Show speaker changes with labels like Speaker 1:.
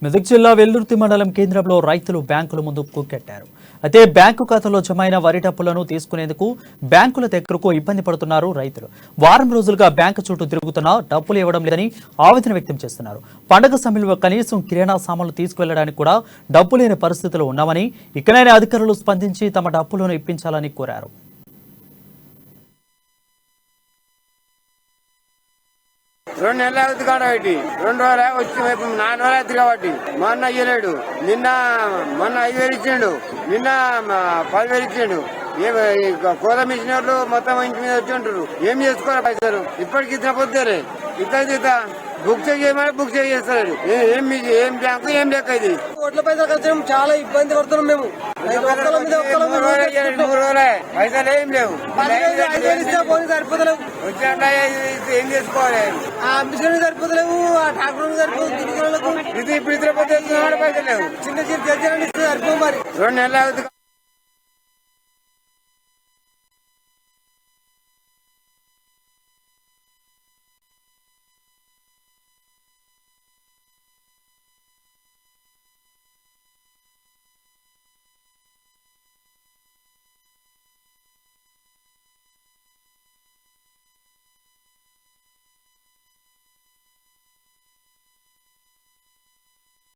Speaker 1: మెదక్ జిల్లా వెల్లుర్తి మండలం కేంద్రంలో రైతులు బ్యాంకుల ముందు కుక్కెట్టారు. అయితే బ్యాంకు ఖాతాలో జమైన వరి డబ్బులను తీసుకునేందుకు బ్యాంకుల దగ్గరకు ఇబ్బంది పడుతున్నారు రైతులు. వారం రోజులుగా బ్యాంకు చుట్టూ తిరుగుతున్నా డబ్బులు ఇవ్వడం లేదని ఆవేదన వ్యక్తం చేస్తున్నారు. పండుగ సమయంలో కనీసం కిరాణా సామాన్లు తీసుకువెళ్లడానికి కూడా డబ్బు లేని పరిస్థితులు ఉన్నామని, ఇకనైనా అధికారులు స్పందించి తమ డబ్బులను ఇప్పించాలని కోరారు.
Speaker 2: 2 నెలలు అవుతుంది కాబట్టి 2 రోజులే వచ్చి 4 రోజులు అవుతుంది కాబట్టి మొన్న అయ్యలేడు. మొన్న 5,000 ఇచ్చిండు, నిన్న 10,000 ఇచ్చిండు. కోద మిషన్ వాళ్ళు మొత్తం ఇంటి మీద వచ్చి ఉంటారు. ఏం చేసుకోవాలి పైసలు? ఇప్పటికి ఇతర పొద్దురే ఇత బుక్ చేయమని బుక్ చేస్తారు. ఏం బ్యాంకు ఏం లెక్క ఇది?
Speaker 3: కోట్ల పైసలు ఖర్చు చాలా ఇబ్బంది పడుతున్నాం మేము.
Speaker 2: 3 రోజులే పైసలు ఏం లేవు.
Speaker 3: సరిపోతలేవు.
Speaker 2: వచ్చినట్లా ఏం చేసుకోవాలి?
Speaker 3: ఆ మిషన్ సరిపోతలేవు, ఆ ట్రాక్టర్ సరిపోతుంది.
Speaker 2: ఇది ఇప్పుడు ఇతర పొద్దు పైసలు లేవు.
Speaker 3: చిన్న చిన్న సరిపో మరి
Speaker 2: 2 నెలలు అవుతుంది.